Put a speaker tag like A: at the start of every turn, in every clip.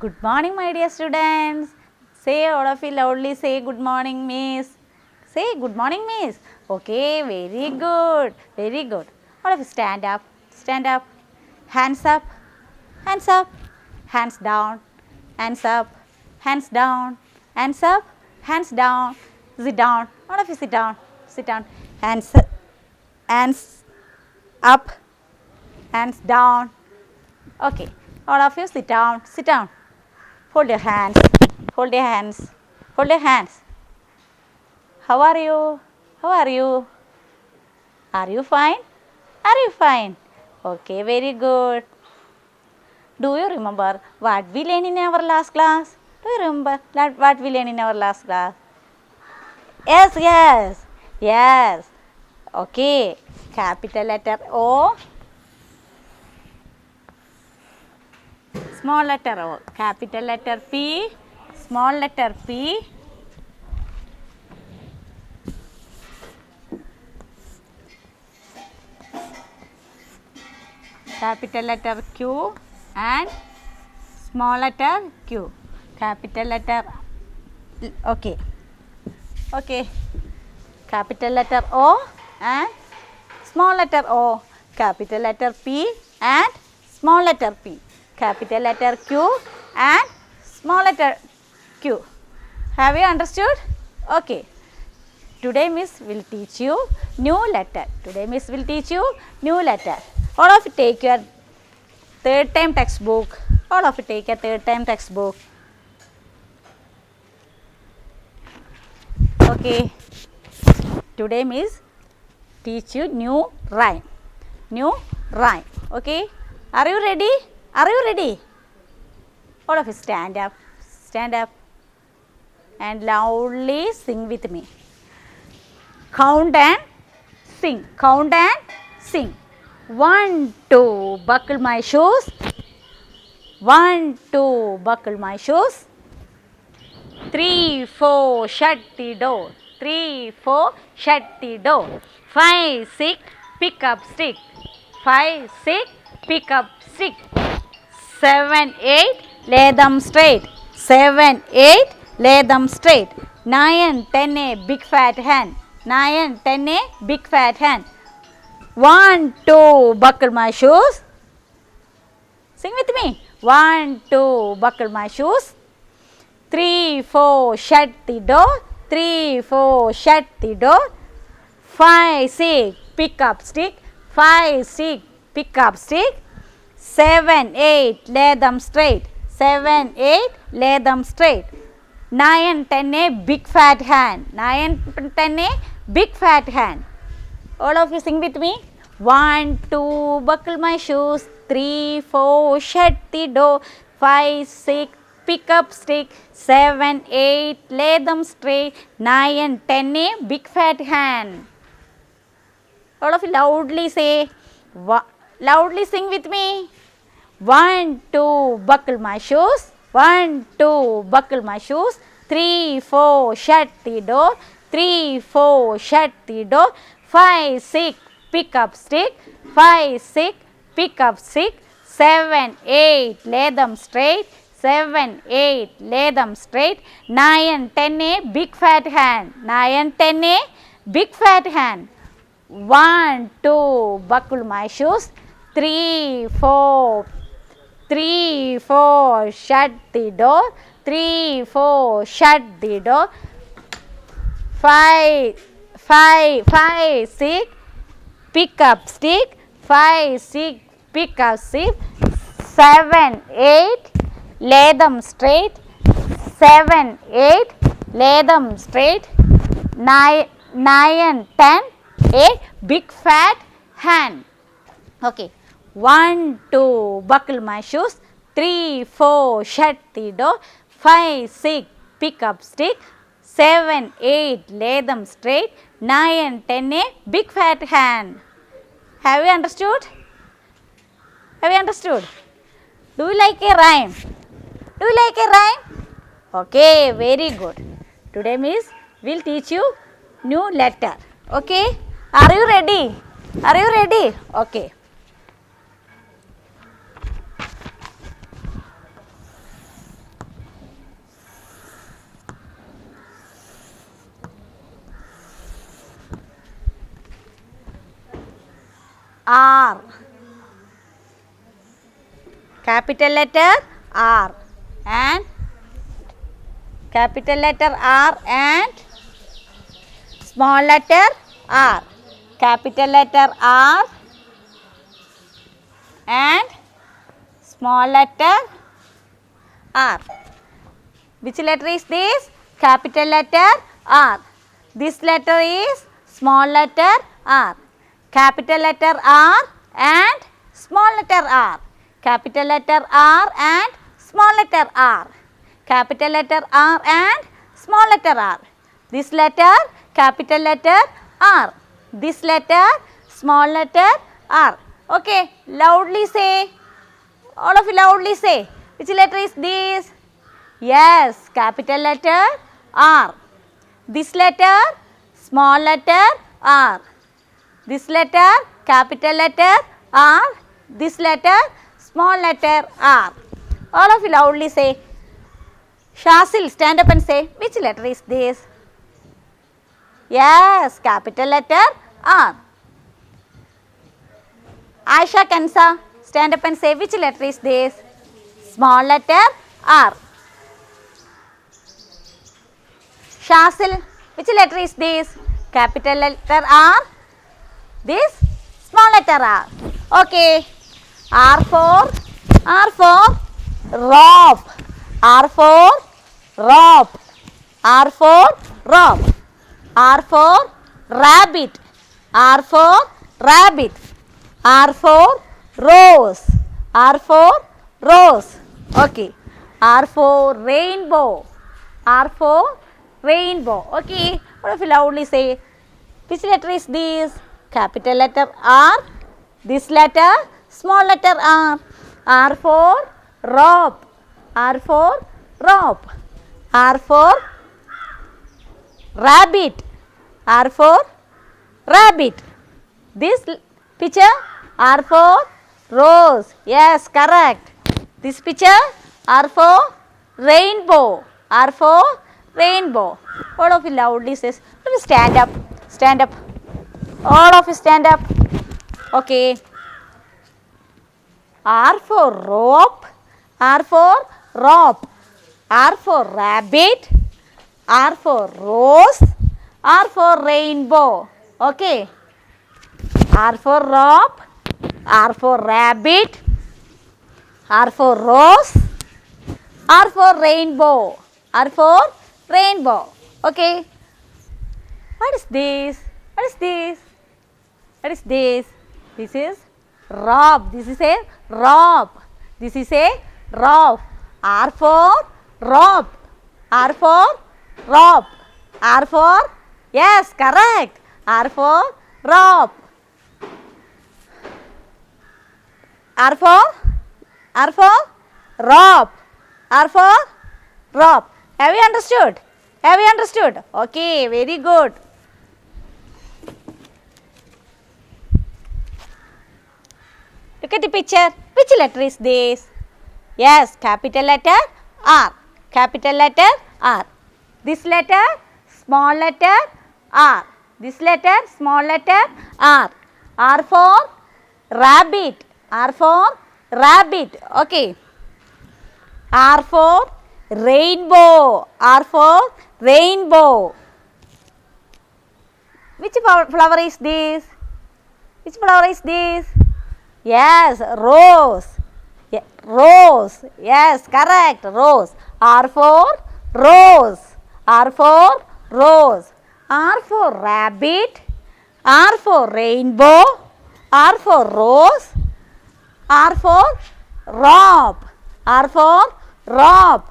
A: Good morning, my dear students. Say, all of you loudly say good morning, miss. Say good morning, miss. Okay, very good, very good. All of you stand up, stand up. Hands up, hands up, hands down, hands up, hands down, hands up, hands down. Sit down. All of you sit down, sit down. Hands up, hands down. Okay, all of you sit down, sit down. Hold your hands, hold your hands, hold your hands. How are you? How are you? Are you fine? Are you fine? Okay, very good. Do you remember what we learned in our last class? Do you remember that what we learned in our last class? Yes, yes, yes. Okay, capital letter O, small letter O, capital letter P, small letter P, capital letter Q and small letter Q, capital letter, okay, okay, capital letter O and small letter O, capital letter P and small letter P, capital letter Q and small letter Q. Have you understood? Okay. Today Miss will teach you new letter. Today Miss will teach you new letter. All of you take your third time textbook. All of you take your third time textbook. Okay. Today Miss teach you new rhyme. New rhyme. Okay. Are you ready? Are you ready? All of you stand up. Stand up. And loudly sing with me. Count and sing. Count and sing. 1, 2, buckle my shoes. 1, 2, buckle my shoes. 3, 4, shut the door. 3, 4, shut the door. 5, 6, pick up stick. 5, 6, pick up stick. 7, 8, lay them straight. 7, 8, lay them straight. 9, 10, a big fat hand. 9, 10, a big fat hand. 1, 2, buckle my shoes. Sing with me. 1, 2, buckle my shoes. 3, 4, shut the door. 3, 4, shut the door. 5, 6, pick up stick. 5, 6, pick up stick. 7, 8, lay them straight. 7, 8, lay them straight. 9, 10, a big fat hand. 9, 10, a big fat hand. All of you sing with me. 1, 2, buckle my shoes. 3, 4, shut the door. 5, 6, pick up stick. 7, 8, lay them straight. 9, 10, a big fat hand. All of you loudly say, loudly sing with me. 1, 2, buckle my shoes. 1, 2, buckle my shoes. 3, 4, shut the door. 3, 4, shut the door. 5, 6, pick up stick. 5, 6, pick up stick. 7, 8, lay them straight. 7, 8, lay them straight. 9, 10, a big fat hand. 9, 10, a big fat hand. 1, 2, buckle my shoes. 3, 4, 3, 4, shut the door. 3, 4, shut the door. 5, 6, pick up stick. 5, 6, pick up stick. 7, 8, lay them straight. 7, 8, lay them straight. 9, 10, a big fat hand. Okay. 1, 2, buckle my shoes. 3, 4, shut the door. 5, 6, pick up stick. 7, 8, lay them straight. 9, 10, a big fat hand. Have you understood? Have you understood? Do you like a rhyme? Do you like a rhyme? Okay, very good. Today Miss will teach you new letter. Okay? Are you ready? Are you ready? Okay. R. Capital letter R and capital letter R and small letter R. Capital letter R and small letter R. Which letter is this? Capital letter R. This letter is small letter R. Capital letter R and small letter R. Capital letter R and small letter R. Capital letter R and small letter R. This letter, capital letter R. This letter, small letter R. Okay, loudly say. All of you loudly say. Which letter is this? Yes, capital letter R. This letter, small letter R. This letter, capital letter R. This letter, small letter R. All of you loudly say. Shasil, stand up and say, which letter is this? Yes, capital letter R. Aisha Kansa, stand up and say, which letter is this? Small letter R. Shasil, which letter is this? Capital letter R. This small letter R. Okay. R for rope. R for rope. R for rope. R for rabbit. R for rabbit. R for rose. R for rose. Okay. R for rainbow. R for rainbow. Okay. What if you loudly say, which letter is this? Capital letter R. This letter, small letter R. R for rope. R for rope. R for rabbit. R for rabbit. This picture, R for rose. Yes, correct. This picture, R for rainbow. R for rainbow. All of you loudly says, let me stand up. Stand up. All of you stand up. Okay. R for rope. R for rope. R for rabbit. R for rose. R for rainbow. Okay. R for rope. R for rabbit. R for rose. R for rainbow. R for rainbow. Okay. What is this? What is this? What is this? This is rope. This is a rope. This is a rope. R for rope. R for rope. R for, yes, correct. R for rope. R for rope. R for rope. Have you understood? Have you understood? Okay, very good. Look at the picture. Which letter is this? Yes, capital letter R. Capital letter R. This letter, small letter R. This letter, small letter R. R for rabbit. R for rabbit. Okay. R for rainbow. R for rainbow. Which flower is this? Which flower is this? Yes, rose. Rose. Yes, correct. Rose. R for rose. R for rose. R for rabbit. R for rainbow. R for rose. R for rope. R for rope.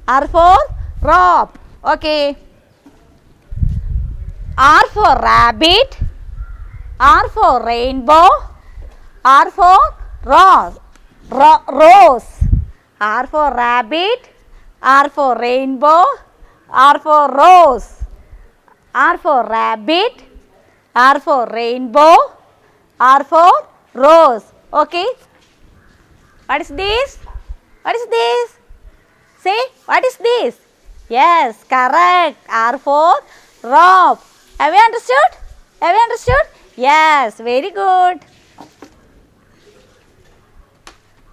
A: R for rope. Okay. R for rabbit. R for rainbow. R for rose. Rose. R for rabbit. R for rainbow. R for rose. R for rabbit. R for rainbow. R for rose. Okay. What is this? What is this? Say, what is this? Yes, correct. R for rope. Have you understood? Have you understood? Yes, very good.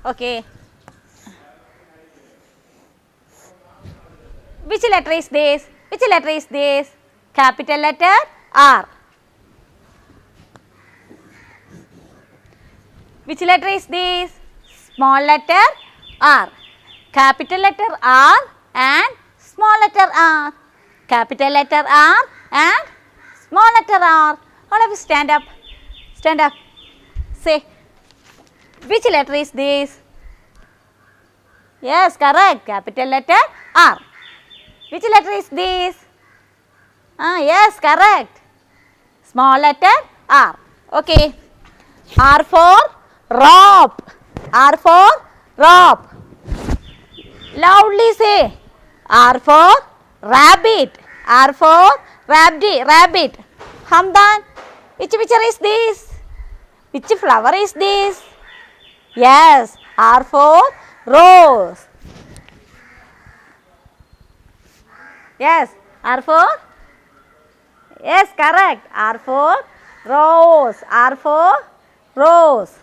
A: Okay. Which letter is this? Which letter is this? Capital letter R. Which letter is this? Small letter R. Capital letter R and small letter r. Capital letter R and small letter r. All of you stand up. Stand up. Say, which letter is this? Yes, correct. Capital letter R. Which letter is this? Yes, correct. Small letter R. Okay. R for rope. R for rope. Loudly say. R for rabbit. R for rabbit. Hamdan, which picture is this? Which flower is this? Yes, R for rose. Yes, R for? Yes, correct. R for rose. R for rose.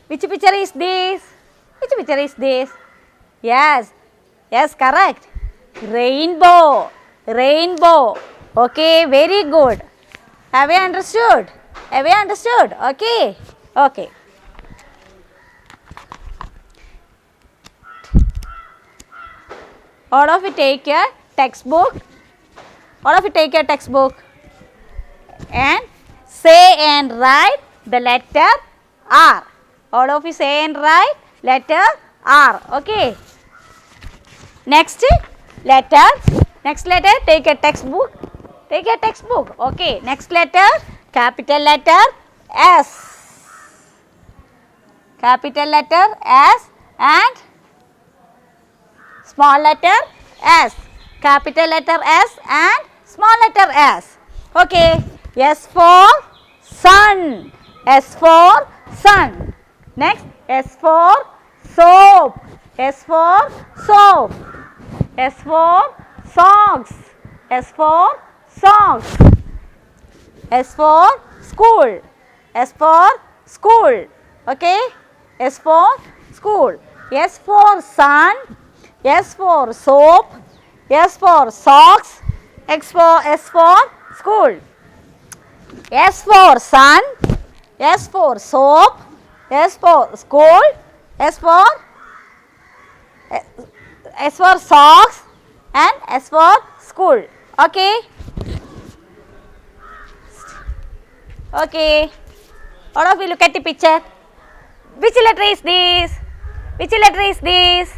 A: Which picture is this? Which picture is this? Yes, yes, correct. Rainbow. Rainbow. Okay, very good. Have you understood? Have you understood? Okay. Okay. All of you take your textbook. All of you take your textbook and say and write the letter R. All of you say and write letter R. Okay. Next letter. Next letter. Take a textbook. Take a textbook. Okay. Next letter. Capital letter S. Capital letter S and small letter S. Capital letter S and small letter S. Okay. S for sun. S for sun. Next. S for soap. S for soap. S for socks. S for socks. S for school. S for school. Okay. S for school. S for sun. S for soap. S for socks. S for school. S for sun. S for soap. S for school. S for socks and S for school. Okay. Okay. All of you look at the picture. Which letter is this? Which letter is this?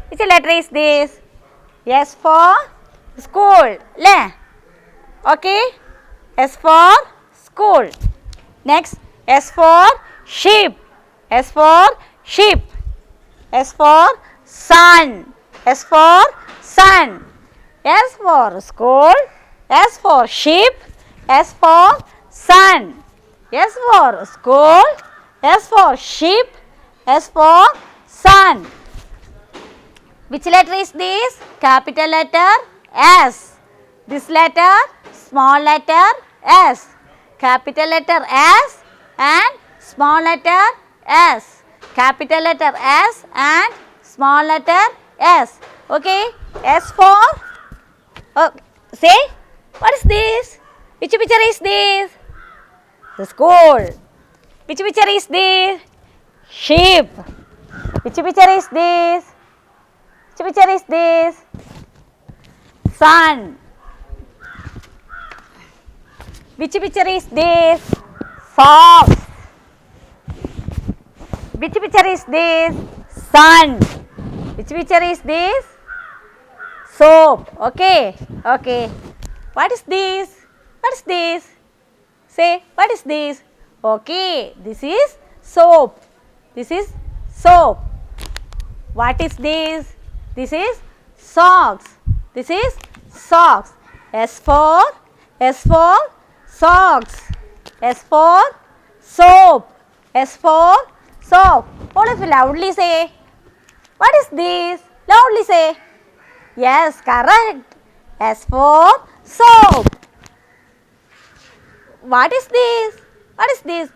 A: Which letter is this? S for school. Le. Okay. S for school. Next. S for sheep. S for sheep. S for sun. S for sun. S for school. S for sheep. S for sun. S for school. S for sheep. S for sun. Which letter is this? Capital letter S. This letter small letter S. Capital letter S and small letter S. Capital letter S and small letter S. Okay. S for, say, what is this? Which picture is this? The school. Which picture is this? Sheep. Which picture is this? Which picture is this? Sun. Which picture is this? Socks. Which picture is this? Sun. Which picture is this? Soap. Okay. Okay. What is this? What is this? Say, what is this? Okay. This is soap. This is soap. What is this? This is socks. This is socks. S for socks. S for soap. S for soap. All of you loudly say. What is this? Loudly say. Yes, correct. S for soap. What is this? What is this?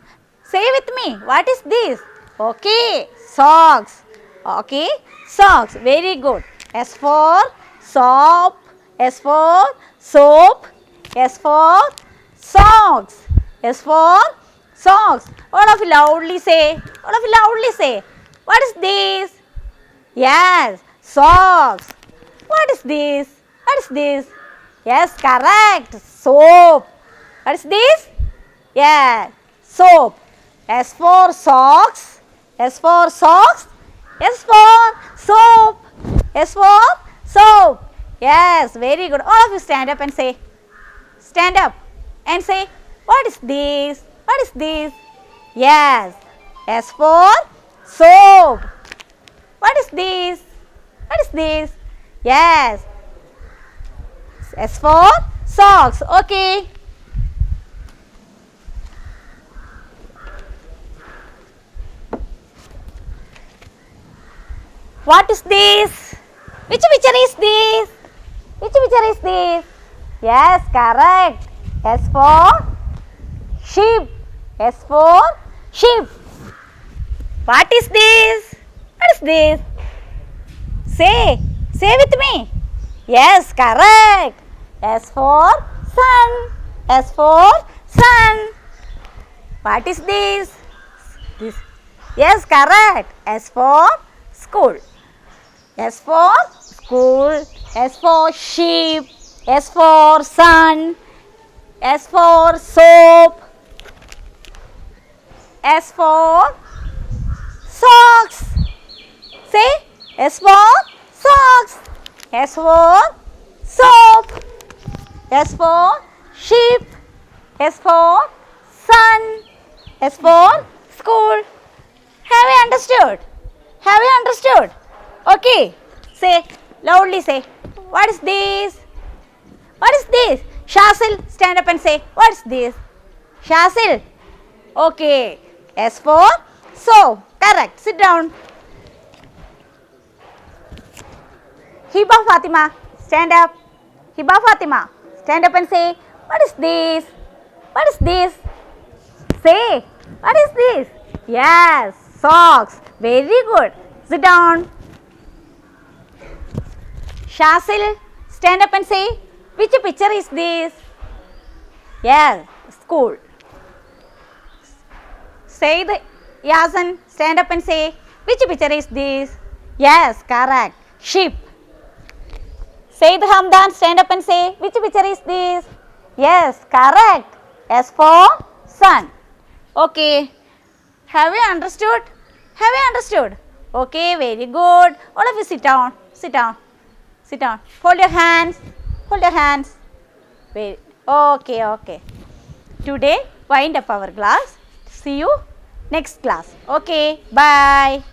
A: Say with me. What is this? Okay, socks. Okay, socks. Very good. S for soap. S for soap. S for socks. S for socks. All of you loudly say. All of you loudly say. What is this? Yes, socks. What is this? What is this? Yes, correct. Soap. What is this? Yeah, soap. S for socks. S for socks. S for soap. S for soap. Yes, very good. All of you stand up and say. Stand up and say, what is this? What is this? Yes, S for soap. What is this? What is this? Yes, S for socks. Okay. What is this? Which picture is this? Which picture is this? Yes, correct. S for sheep. S for sheep. What is this? What is this? Say with me. Yes, correct. S for sun. S for sun. What is this? This. Yes, correct. S for school. S for school. S for sheep. S for sun. S for soap. S for socks. Say S for socks. S for soap. S for sheep. S for sun. S for school. Have you understood? Have you understood? Okay. Say, loudly say, what is this? What is this? Shasil, stand up and say, what is this? Shasil. Okay. S for soap. Correct. Sit down. Hiba Fatima, stand up. Hiba Fatima, stand up and say, what is this? What is this? Say, what is this? Yes, socks. Very good. Sit down. Shasil, stand up and say, which picture is this? Yes, school. Say the Yasan, stand up and say, which picture is this? Yes, correct. Sheep. Say the Hamdan, stand up and say, which picture is this? Yes, correct. S for sun. Okay. Have you understood? Have you understood? Okay, very good. All of you sit down. Sit down. Sit down. Hold your hands. Hold your hands. Wait. Okay, okay. Today, wind up our class. See you next class. Okay, bye.